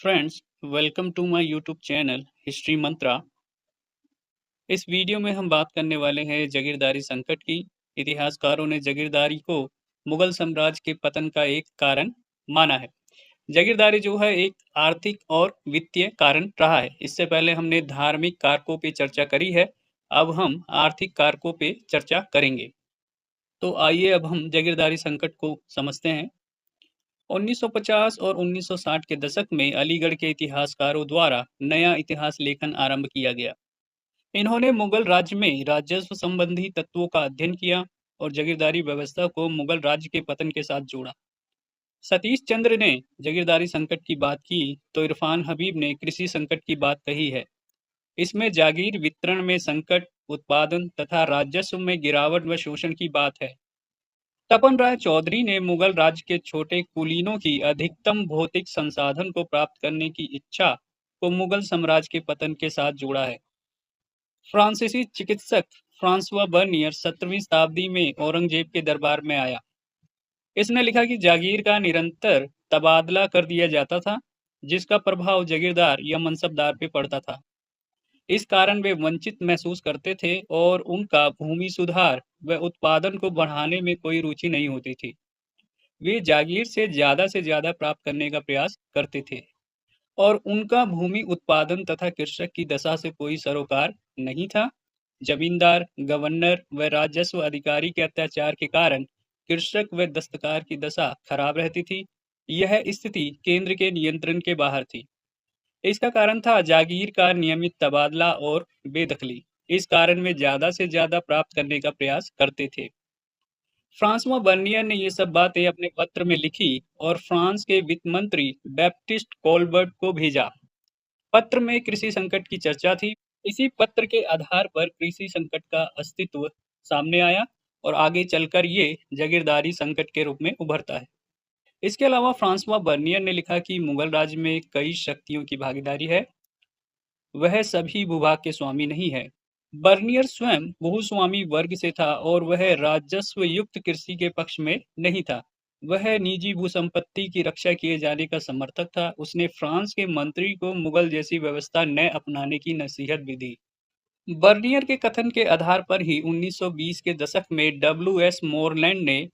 Friends, welcome to my YouTube channel History Mantra. इस video में हम बात करने वाले हैं जागीरदारी संकट की। इतिहासकारों ने जागीरदारी को मुगल साम्राज्य के पतन का एक कारण माना है। जागीरदारी जो है एक आर्थिक और वित्तीय कारण रहा है। इससे पहले हमने धार्मिक कारकों पे चर्चा करी है। अब हम आर्थिक कारकों पे चर्चा करेंगे। तो आइए अब हम जागीरदारी संकट को समझते हैं। 1950 और 1960 के दशक में अलीगढ़ के इतिहासकारों द्वारा नया इतिहास लेखन आरंभ किया गया। इन्होंने मुगल राज्य में राजस्व संबंधी तत्वों का अध्ययन किया और जागीरदारी व्यवस्था को मुगल राज्य के पतन के साथ जोड़ा। सतीश चंद्र ने जागीरदारी संकट की बात की तो इरफान हबीब ने कृषि संकट की बात कही है। इसमें जागीर वितरण में संकट, उत्पादन तथा राजस्व में गिरावट व शोषण की बात है। तपन राय चौधरी ने मुगल राज्य के छोटे कुलीनों की अधिकतम भौतिक संसाधन को प्राप्त करने की इच्छा को मुगल साम्राज्य के पतन के साथ जोड़ा है। फ्रांसीसी चिकित्सक फ्रांसवा बर्नियर 17वीं शताब्दी में औरंगजेब के दरबार में आया। इसने लिखा कि जागीर का निरंतर तबादला कर दिया जाता था, जिसका प्रभाव जागीरदार या मनसबदार पे पड़ता था। इस कारण वे वंचित महसूस करते थे और उनका भूमि सुधार व उत्पादन को बढ़ाने में कोई रुचि नहीं होती थी। वे जागीर से ज्यादा प्राप्त करने का प्रयास करते थे और उनका भूमि उत्पादन तथा कृषक की दशा से कोई सरोकार नहीं था। जमींदार, गवर्नर व राजस्व अधिकारी के अत्याचार के कारण कृषक व दस्तकार की दशा खराब रहती थी। यह स्थिति केंद्र के नियंत्रण के बाहर थी। इसका कारण था जागीर का नियमित तबादला और बेदखली। इस कारण वे ज्यादा से ज्यादा प्राप्त करने का प्रयास करते थे। फ्रांसवा बर्नियर ने ये सब बातें अपने पत्र में लिखी और फ्रांस के वित्त मंत्री बैप्टिस्ट कोलबर्ट को भेजा। पत्र में कृषि संकट की चर्चा थी। इसी पत्र के आधार पर कृषि संकट का अस्तित्व सामने आया और आगे चलकर ये जागीरदारी संकट के रूप में उभरता है। इसके अलावा फ्रांसवा बर्नियर ने लिखा कि मुगल राज्य में कई शक्तियों की भागीदारी है, वह सभी भूभाग के स्वामी नहीं है। बर्नियर स्वयं भूस्वामी वर्ग से था और वह राजस्व युक्त कृषि के पक्ष में नहीं था। वह निजी भूसंपत्ति की रक्षा किए जाने का समर्थक था। उसने फ्रांस के मंत्री को मुगल जैसी व्यवस्था न अपनाने की नसीहत भी दी। बर्नियर के कथन के आधार पर ही 1920 के दशक में डब्ल्यू.एस. मोरलैंड ने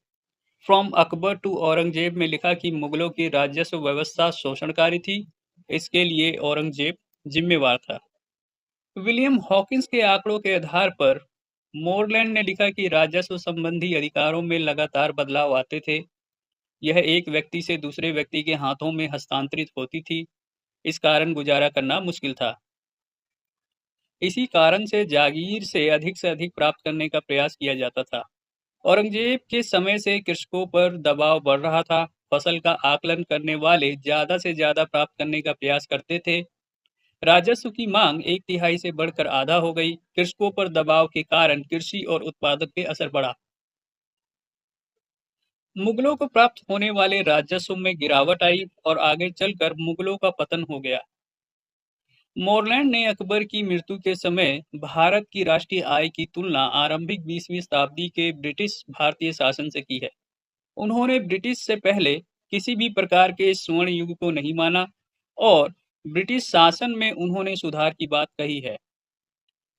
फ्रॉम अकबर टू औरंगजेब में लिखा कि मुगलों की राजस्व व्यवस्था शोषणकारी थी। इसके लिए औरंगजेब जिम्मेवार था। विलियम हॉकिंस के आंकड़ों के आधार पर मोरलैंड ने लिखा कि राजस्व संबंधी अधिकारों में लगातार बदलाव आते थे। यह एक व्यक्ति से दूसरे व्यक्ति के हाथों में हस्तांतरित होती थी। इस कारण गुजारा करना मुश्किल था। इसी कारण से अधिक प्राप्त करने का प्रयास किया जाता था। औरंगजेब के समय से कृषकों पर दबाव बढ़ रहा था। फसल का आकलन करने वाले ज्यादा से ज्यादा प्राप्त करने का प्रयास करते थे। राजस्व की मांग एक तिहाई से बढ़कर आधा हो गई। कृषकों पर दबाव के कारण कृषि और उत्पादन पे असर पड़ा। मुगलों को प्राप्त होने वाले राजस्व में गिरावट आई और आगे चलकर मुगलों का पतन हो गया। मोरलैंड ने अकबर की मृत्यु के समय भारत की राष्ट्रीय आय की तुलना आरंभिक 20वीं शताब्दी के ब्रिटिश भारतीय शासन से की है। उन्होंने ब्रिटिश से पहले किसी भी प्रकार के स्वर्ण युग को नहीं माना और ब्रिटिश शासन में उन्होंने सुधार की बात कही है।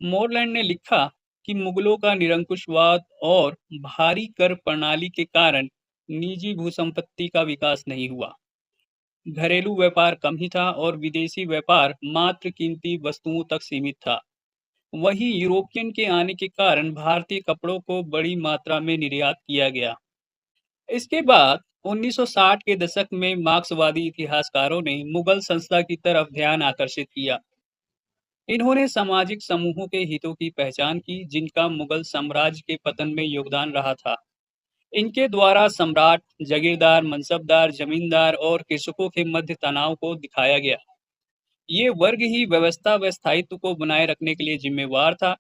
मोरलैंड ने लिखा कि मुगलों का निरंकुशवाद और भारी कर प्रणाली के कारण निजी भूसंपत्ति का विकास नहीं हुआ। घरेलू व्यापार कम ही था और विदेशी व्यापार मात्र कीमती वस्तुओं तक सीमित था। वहीं यूरोपियन के आने के कारण भारतीय कपड़ों को बड़ी मात्रा में निर्यात किया गया। इसके बाद 1960 के दशक में मार्क्सवादी इतिहासकारों ने मुगल संस्था की तरफ ध्यान आकर्षित किया। इन्होंने सामाजिक समूहों के हितों की पहचान की जिनका मुगल साम्राज्य के पतन में योगदान रहा था। इनके द्वारा सम्राट, जागीरदार, मनसबदार, जमींदार और कृषकों के मध्य तनाव को दिखाया गया। ये वर्ग ही व्यवस्था व स्थायित्व को बनाए रखने के लिए जिम्मेवार था।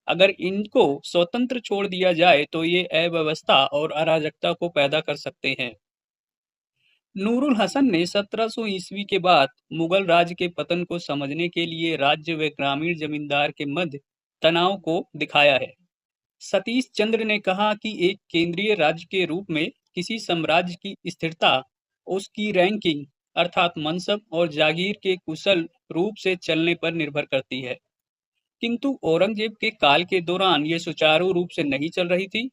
अगर इनको स्वतंत्र छोड़ दिया जाए तो ये अव्यवस्था और अराजकता को पैदा कर सकते हैं। नूरुल हसन ने 1700 ईस्वी के बाद मुगल राज्य के पतन को समझने के लिए राज्य व ग्रामीण जमींदार के मध्य तनाव को दिखाया है। सतीश चंद्र ने कहा कि एक केंद्रीय राज्य के रूप में किसी साम्राज्य की स्थिरता उसकी रैंकिंग अर्थात मनसब और जागीर के कुशल रूप से चलने पर निर्भर करती है। किंतु औरंगजेब के काल के दौरान ये सुचारू रूप से नहीं चल रही थी।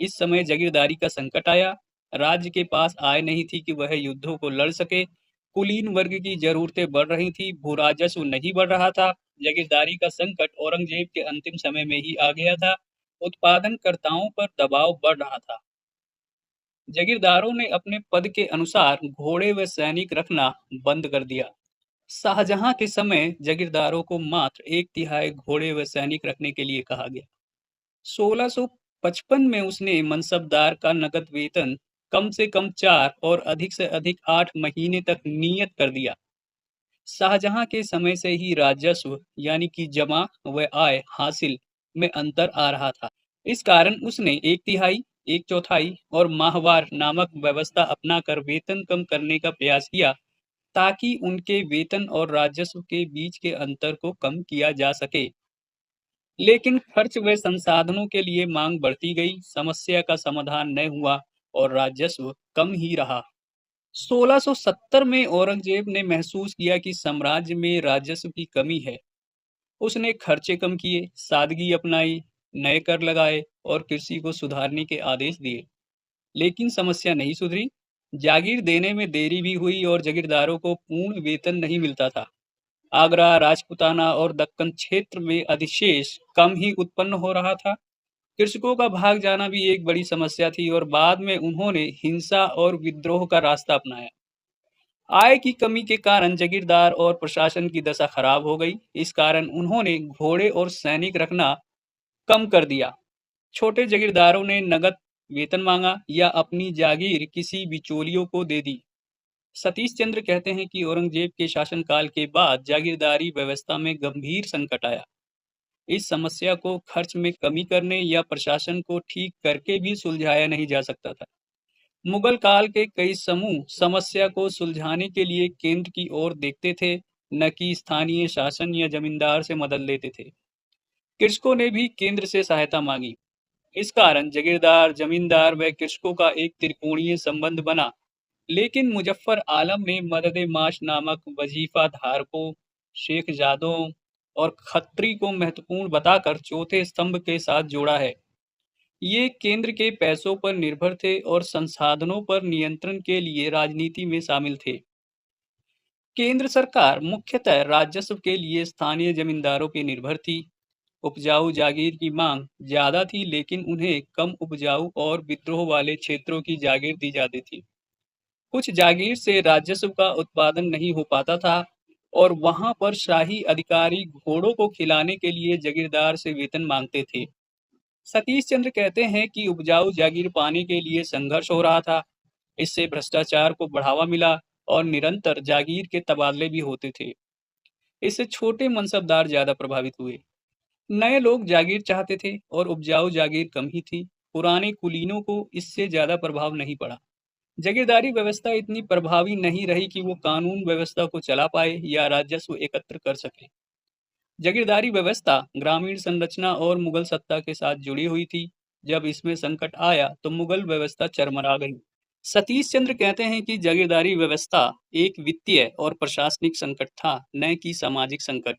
इस समय जागीरदारी का संकट आया। राज्य के पास आय नहीं थी कि वह युद्धों को लड़ सके। कुलीन वर्ग की जरूरतें बढ़ रही थी, भू राजस्व नहीं बढ़ रहा था। जागीरदारी का संकट औरंगजेब के अंतिम समय में ही आ गया था। उत्पादनकर्ताओं पर दबाव बढ़ रहा था। जागीरदारों ने अपने पद के अनुसार घोड़े व सैनिक रखना बंद कर दिया। शाहजहां के समय जागीरदारों को मात्र एक तिहाई घोड़े व सैनिक रखने के लिए कहा गया। 1655 में उसने मनसबदार का नकद वेतन कम से कम 4 और अधिक से अधिक 8 महीने तक नियत कर दिया। शाहजहां के समय से ही राजस्व यानी कि जमा व आय हासिल में अंतर आ रहा था। इस कारण उसने एक तिहाई, एक चौथाई और माहवार नामक व्यवस्था अपनाकर वेतन कम करने का प्रयास किया, ताकि उनके वेतन और राजस्व के बीच के अंतर को कम किया जा सके। लेकिन खर्च व संसाधनों के लिए मांग बढ़ती गई, समस्या का समाधान न हुआ और राजस्व कम ही रहा। 1670 में औरंगजेब ने महसूस किया कि साम्राज्य में राजस्व की कमी है। उसने खर्चे कम किए, सादगी अपनाई, नए कर लगाए और कृषि को सुधारने के आदेश दिए। लेकिन समस्या नहीं सुधरी। जागीर देने में देरी भी हुई और जागीरदारों को पूर्ण वेतन नहीं मिलता था। आगरा, राजपूताना और दक्कन क्षेत्र में अधिशेष कम ही उत्पन्न हो रहा था। कृषकों का भाग जाना भी एक बड़ी समस्या थी और बाद में उन्होंने हिंसा और विद्रोह का रास्ता अपनाया। आय की कमी के कारण जागीरदार और प्रशासन की दशा खराब हो गई। इस कारण उन्होंने घोड़े और सैनिक रखना कम कर दिया। छोटे जागीरदारों ने नगद वेतन मांगा या अपनी जागीर किसी बिचौलियों को दे दी। सतीश चंद्र कहते हैं कि औरंगजेब के शासनकाल के बाद जागीरदारी व्यवस्था में गंभीर संकट आया। इस समस्या को खर्च में कमी करने या प्रशासन को ठीक करके भी सुलझाया नहीं जा सकता था। मुगल काल के कई समूह समस्या को सुलझाने के लिए केंद्र की ओर देखते थे, न कि स्थानीय शासन या जमींदार से मदद लेते थे। कृषकों ने भी केंद्र से सहायता मांगी। इस कारण जागीरदार, जमींदार व कृषकों का एक त्रिकोणीय संबंध बना। लेकिन मुजफ्फर आलम ने मदद-ए-माश नामक वजीफा धारकों, शेखजादों और खत्री को महत्वपूर्ण बताकर चौथे स्तंभ के साथ जोड़ा है। ये केंद्र के पैसों पर निर्भर थे और संसाधनों पर नियंत्रण के लिए राजनीति में शामिल थे। केंद्र सरकार मुख्यतः राजस्व के लिए स्थानीय जमींदारों पर निर्भर थी। उपजाऊ जागीर की मांग ज्यादा थी, लेकिन उन्हें कम उपजाऊ और विद्रोह वाले क्षेत्रों की जागीर दी जाती थी। कुछ जागीर से राजस्व का उत्पादन नहीं हो पाता था और वहां पर शाही अधिकारी घोड़ों को खिलाने के लिए जागीरदार से वेतन मांगते थे। सतीश चंद्र कहते हैं कि उपजाऊ जागीर पाने के लिए संघर्ष हो रहा था। इससे भ्रष्टाचार को बढ़ावा मिला और निरंतर जागीर के तबादले भी होते थे। इससे छोटे मनसबदार ज्यादा प्रभावित हुए। नए लोग जागीर चाहते थे और उपजाऊ जागीर कम ही थी। पुराने कुलीनों को इससे ज्यादा प्रभाव नहीं पड़ा। जागीरदारी व्यवस्था इतनी प्रभावी नहीं रही कि वो कानून व्यवस्था को चला पाए या राजस्व एकत्र कर सके। जागीरदारी व्यवस्था ग्रामीण संरचना और मुगल सत्ता के साथ जुड़ी हुई थी। जब इसमें संकट आया तो मुगल व्यवस्था चरमरा गई। सतीश चंद्र कहते हैं कि जागीरदारी व्यवस्था एक वित्तीय और प्रशासनिक संकट था, न कि सामाजिक संकट।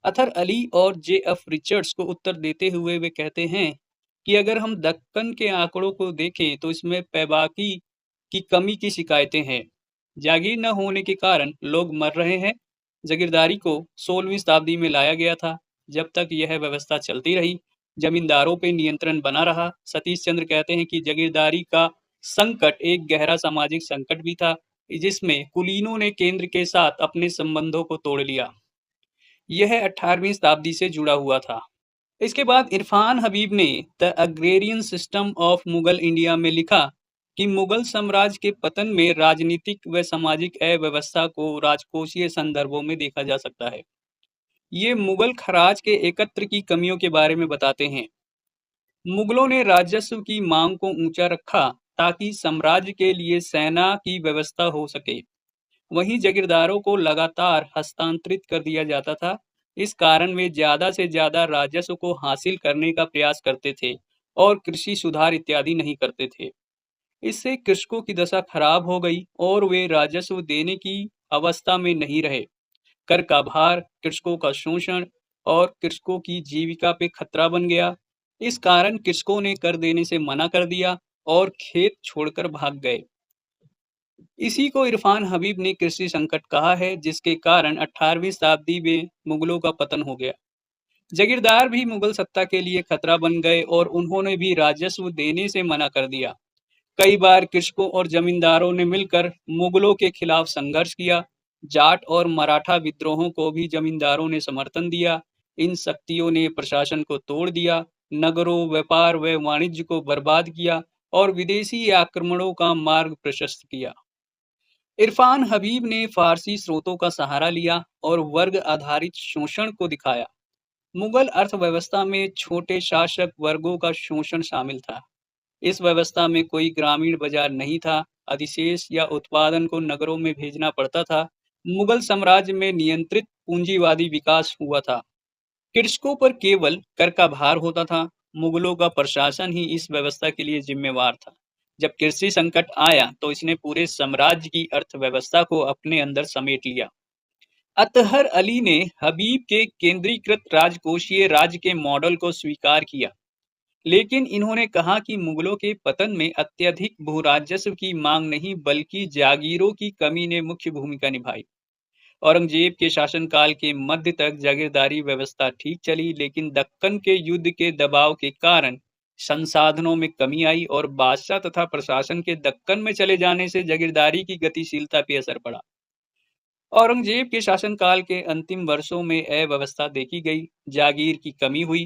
अथर अली और जे.एफ. रिचर्ड्स को उत्तर देते हुए वे कहते हैं कि अगर हम दक्कन के आंकड़ों को देखें तो इसमें पैबाकी की कमी की शिकायतें हैं। जागीर न होने के कारण लोग मर रहे हैं। जागीरदारी को 16वीं शताब्दी में लाया गया था। जब तक यह व्यवस्था चलती रही, जमींदारों पर नियंत्रण बना रहा। सतीश चंद्र कहते हैं कि जागीरदारी का संकट एक गहरा सामाजिक संकट भी था, जिसमें कुलीनों ने केंद्र के साथ अपने संबंधों को तोड़ लिया। यह 18वीं शताब्दी से जुड़ा हुआ था। इसके बाद इरफान हबीब ने the agrarian system of Mughal India में लिखा कि मुगल साम्राज्य के पतन में राजनीतिक व सामाजिक अव्यवस्था को राजकोषीय संदर्भों में देखा जा सकता है। ये मुगल खराज के एकत्र की कमियों के बारे में बताते हैं। मुगलों ने राजस्व की मांग को ऊंचा रखा ताकि साम्राज्य के लिए सेना की व्यवस्था हो सके। वहीं जागीरदारों को लगातार हस्तांतरित कर दिया जाता था। इस कारण वे ज्यादा से ज्यादा राजस्व को हासिल करने का प्रयास करते थे और कृषि सुधार इत्यादि नहीं करते थे। इससे कृषकों की दशा खराब हो गई और वे राजस्व देने की अवस्था में नहीं रहे। कर का भार, कृषकों का शोषण और कृषकों की जीविका पे खतरा बन गया। इस कारण कृषकों ने कर देने से मना कर दिया और खेत छोड़कर भाग गए। इसी को इरफान हबीब ने कृषि संकट कहा है, जिसके कारण 18वीं शताब्दी में मुगलों का पतन हो गया। जागीरदार भी मुगल सत्ता के लिए खतरा बन गए और उन्होंने भी राजस्व देने से मना कर दिया। कई बार कृषकों और जमींदारों ने मिलकर मुगलों के खिलाफ संघर्ष किया। जाट और मराठा विद्रोहों को भी जमींदारों ने समर्थन दिया। इन शक्तियों ने प्रशासन को तोड़ दिया, नगरों, व्यापार व वाणिज्य को बर्बाद किया और विदेशी आक्रमणों का मार्ग प्रशस्त किया। इरफान हबीब ने फारसी स्रोतों का सहारा लिया और वर्ग आधारित शोषण को दिखाया। मुगल अर्थव्यवस्था में छोटे शासक वर्गों का शोषण शामिल था। इस व्यवस्था में कोई ग्रामीण बाजार नहीं था। अधिशेष या उत्पादन को नगरों में भेजना पड़ता था। मुगल साम्राज्य में नियंत्रित पूंजीवादी विकास हुआ था। कृषकों पर केवल कर का भार होता था। मुगलों का प्रशासन ही इस व्यवस्था के लिए जिम्मेवार था। जब कृषि संकट आया तो इसने पूरे साम्राज्य की अर्थव्यवस्था को अपने अंदर समेट लिया। अतहर अली ने हबीब के केंद्रीकृत राजकोषीय राज्य के मॉडल को स्वीकार किया, लेकिन इन्होंने कहा कि मुगलों के पतन में अत्यधिक भूराजस्व की मांग नहीं बल्कि जागीरों की कमी ने मुख्य भूमिका निभाई। औरंगजेब के शासनकाल के मध्य तक जागीरदारी व्यवस्था ठीक चली, लेकिन दक्कन के युद्ध के दबाव के कारण संसाधनों में कमी आई और बादशाह तथा प्रशासन के दक्कन में चले जाने से जागीरदारी की गतिशीलता पर असर पड़ा। औरंगजेब के शासनकाल के अंतिम वर्षों में अव्यवस्था देखी गई, जागीर की कमी हुई।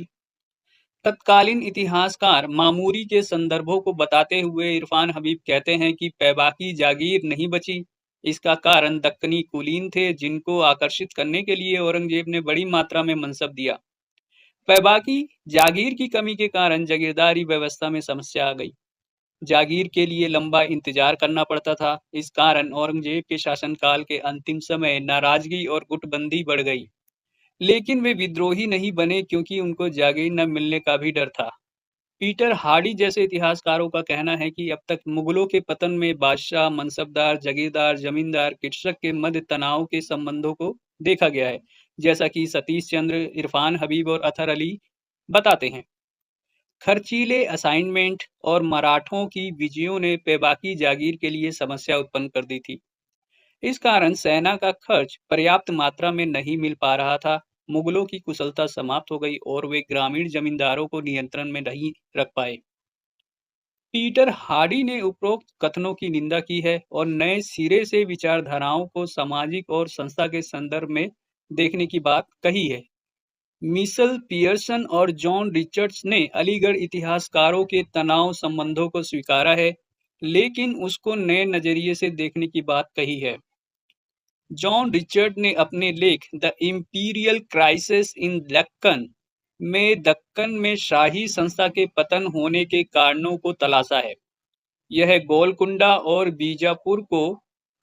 तत्कालीन इतिहासकार मामूरी के संदर्भों को बताते हुए इरफान हबीब कहते हैं कि पैबाकी जागीर नहीं बची। इसका कारण दक्कनी कुलीन थे, जिनको आकर्षित करने के लिए औरंगजेब ने बड़ी मात्रा में मनसब दिया। पैबाकी जागीर की कमी के कारण जागीरदारी व्यवस्था में समस्या आ गई। जागीर के लिए लंबा इंतजार करना पड़ता था। इस कारण औरंगजेब के शासनकाल के अंतिम समय नाराजगी और गुटबंदी बढ़ गई। लेकिन वे विद्रोही नहीं बने क्योंकि उनको जागीर न मिलने का भी डर था। पीटर हार्डी जैसे इतिहासकारों का कहना है कि अब तक मुगलों के पतन में बादशाह, मनसबदार, जागीरदार, जमींदार, कृषक के मध्य तनाव के संबंधों को देखा गया है, जैसा कि सतीश चंद्र, इरफान हबीब और अतहर अली बताते हैं। खर्चीले असाइनमेंट और मराठों की विजयों ने पैबाकी जागीर के लिए समस्या उत्पन्न कर दी थी। इस कारण सेना का खर्च पर्याप्त मात्रा में नहीं मिल पा रहा था। मुगलों की कुशलता समाप्त हो गई और वे ग्रामीण जमींदारों को नियंत्रण में नहीं रख पाए। पीटर हार्डी ने उपरोक्त कथनों की निंदा की है और नए सिरे से विचारधाराओं को सामाजिक और संस्था के संदर्भ में देखने की बात कही है। मिशेल पियर्सन और जॉन रिचर्ड्स ने अलीगढ़ इतिहासकारों के तनाव संबंधों को स्वीकारा है, लेकिन उसको नए नजरिए से देखने की बात कही है। जॉन रिचर्ड ने अपने लेख the imperial crisis in Deccan में दक्कन में शाही संस्था के पतन होने के कारणों को तलाशा है। यह गोलकुंडा और बीजापुर को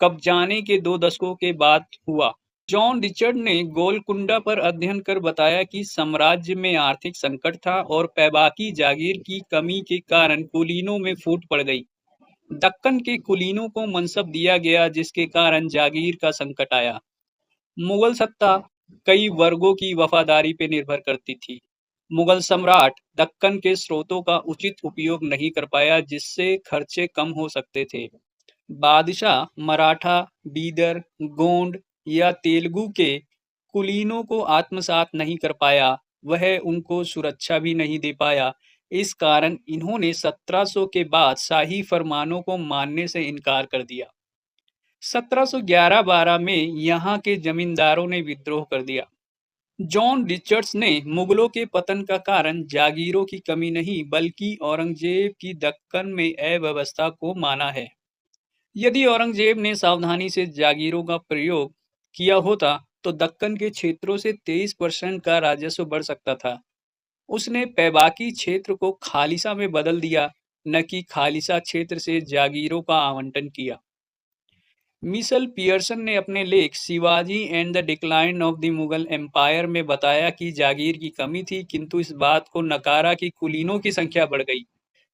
कब्जाने के 2 दशकों के बाद हुआ। जॉन रिचर्ड ने गोलकुंडा पर अध्ययन कर बताया कि साम्राज्य में आर्थिक संकट था और पैबाकी जागीर की कमी के कारण कुलीनों में फूट पड़ गई। दक्कन के कुलीनों को मनसब दिया गया, जिसके कारण जागीर का संकट आया। मुगल सत्ता कई वर्गों की वफादारी पर निर्भर करती थी। मुगल सम्राट दक्कन के स्रोतों का उचित उपयोग नहीं कर पाया, जिससे खर्चे कम हो सकते थे। बादशाह मराठा, बीदर, गोंड या तेलुगु के कुलीनों को आत्मसात नहीं कर पाया। वह उनको सुरक्षा भी नहीं दे पाया। इस कारण इन्होंने 1700 के बाद शाही फरमानों को मानने से इनकार कर दिया। 1711-12 में यहाँ के जमींदारों ने विद्रोह कर दिया। जॉन रिचर्ड्स ने मुगलों के पतन का कारण जागीरों की कमी नहीं बल्कि औरंगजेब की दक्कन में अव्यवस्था को माना है। यदि औरंगजेब ने सावधानी से जागीरों का प्रयोग किया होता तो दक्कन के क्षेत्रों से 23% का राजस्व बढ़ सकता था। उसने पैबाकी क्षेत्र को खालिसा में बदल दिया, न कि खालिसा क्षेत्र से जागीरों का आवंटन किया। मिशेल पियर्सन ने अपने लेख Shivaji and the decline of the Mughal empire में बताया कि जागीर की कमी थी, किंतु इस बात को नकारा कि कुलीनों की संख्या बढ़ गई।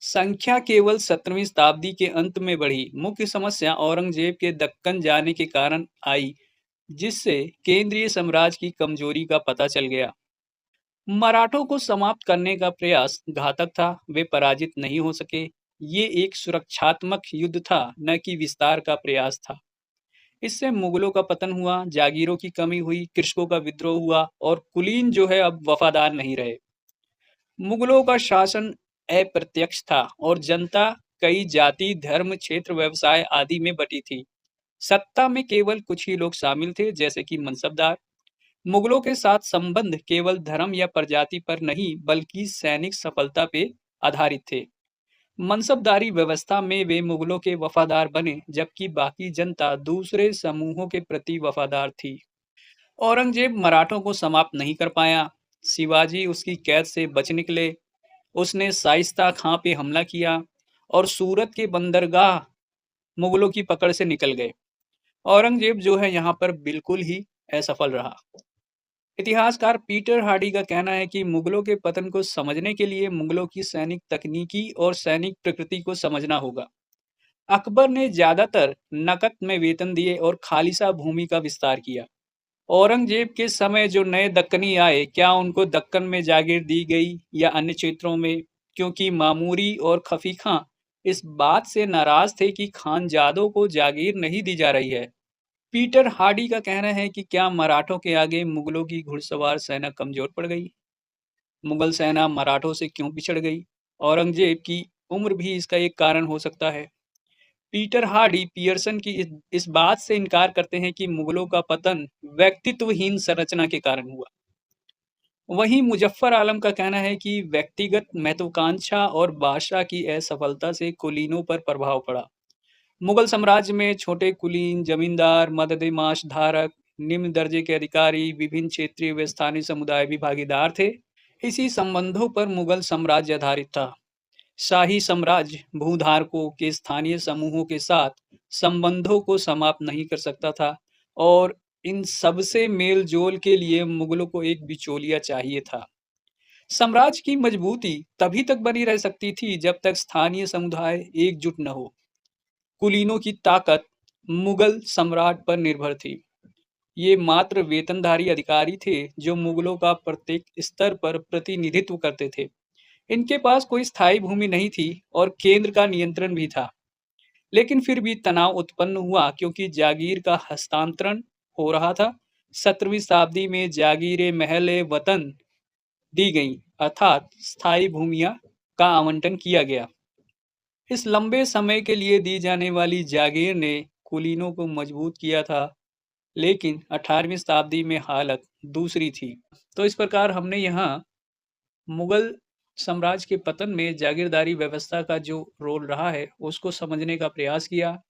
संख्या केवल 17वीं शताब्दी के अंत में बढ़ी। मुख्य समस्या औरंगजेब के दक्कन जाने के कारण आई, जिससे केंद्रीय साम्राज्य की कमजोरी का पता चल गया। मराठों को समाप्त करने का प्रयास घातक था, वे पराजित नहीं हो सके। ये एक सुरक्षात्मक युद्ध था, न कि विस्तार का प्रयास था। इससे मुगलों का पतन हुआ, जागीरों की कमी हुई, कृषकों का विद्रोह हुआ और कुलीन जो है अब वफादार नहीं रहे। मुगलों का शासन अप्रत्यक्ष था और जनता कई जाति, धर्म, क्षेत्र, व्यवसाय आदि में बटी थी। सत्ता में केवल कुछ ही लोग शामिल थे, जैसे कि मनसबदार। मुगलों के साथ संबंध केवल धर्म या प्रजाति पर नहीं, बल्कि सैनिक सफलता पे आधारित थे। मनसबदारी व्यवस्था में वे मुगलों के वफादार बने, जबकि बाकी जनता दूसरे समूहों के प्रति वफादार थी। औरंगजेब मराठों को समाप्त नहीं कर पाया। शिवाजी उसकी कैद से बच निकले। उसने शाइस्ता खां पे हमला किया और सूरत के बंदरगाह मुगलों की पकड़ से निकल गए। औरंगजेब जो है यहाँ पर बिल्कुल ही असफल रहा। इतिहासकार पीटर हार्डी का कहना है कि मुगलों के पतन को समझने के लिए मुगलों की सैनिक तकनीकी और सैनिक प्रकृति को समझना होगा। अकबर ने ज्यादातर नकद में वेतन दिए और खालिसा भूमि का विस्तार किया। औरंगजेब के समय जो नए दक्कनी आए, क्या उनको दक्कन में जागीर दी गई या अन्य क्षेत्रों में? क्योंकि मामूरी और खफी खां इस बात से नाराज थे कि खानजादों को जागीर नहीं दी जा रही है। पीटर हार्डी का कहना है कि क्या मराठों के आगे मुगलों की घुड़सवार सेना कमजोर पड़ गई? मुगल सेना मराठों से क्यों पिछड़ गई? औरंगजेब की उम्र भी इसका एक कारण हो सकता है। पीटर हार्डी पियर्सन की इस बात से इनकार करते हैं कि मुगलों का पतन व्यक्तित्वहीन संरचना के कारण हुआ। वहीं मुजफ्फर आलम का कहना है कि व्यक्तिगत महत्वाकांक्षा और बादशाह की असफलता से कुलीनों पर प्रभाव पड़ा। मुगल साम्राज्य में छोटे कुलीन, जमींदार, मददे-माश धारक, निम्न दर्जे के अधिकारी, विभिन्न क्षेत्रीय व स्थानीय समुदाय भी भागीदार थे। इसी संबंधों पर मुगल साम्राज्य आधारित था। शाही साम्राज्य भूधारकों के स्थानीय समूहों के साथ संबंधों को समाप्त नहीं कर सकता था और इन सबसे मेल-जोल के लिए मुगलों को एक बिचौलिया चाहिए था। साम्राज्य की मजबूती तभी तक बनी रह सकती थी जब तक स्थानीय समुदाय एकजुट न हो। कुलीनों की ताकत मुगल सम्राट पर निर्भर थी। ये मात्र वेतनधारी अधिकारी थे जो मुगलों का प्रत्येक स्तर पर प्रतिनिधित्व करते थे। इनके पास कोई स्थायी भूमि नहीं थी और केंद्र का नियंत्रण भी था। लेकिन फिर भी तनाव उत्पन्न हुआ क्योंकि जागीर का हस्तांतरण हो रहा था। 17वीं शताब्दी में जागीरें महल वतन दी गईं, अर्थात स्थायी भूमियां का आवंटन किया गया। इस लंबे समय के लिए दी जाने वाली जागीर ने कुलीनों को मजबूत किया था, लेकिन 18वीं शताब्दी में हालत दूसरी थी। तो इस प्रकार हमने यहाँ मुगल साम्राज्य के पतन में जागीरदारी व्यवस्था का जो रोल रहा है, उसको समझने का प्रयास किया।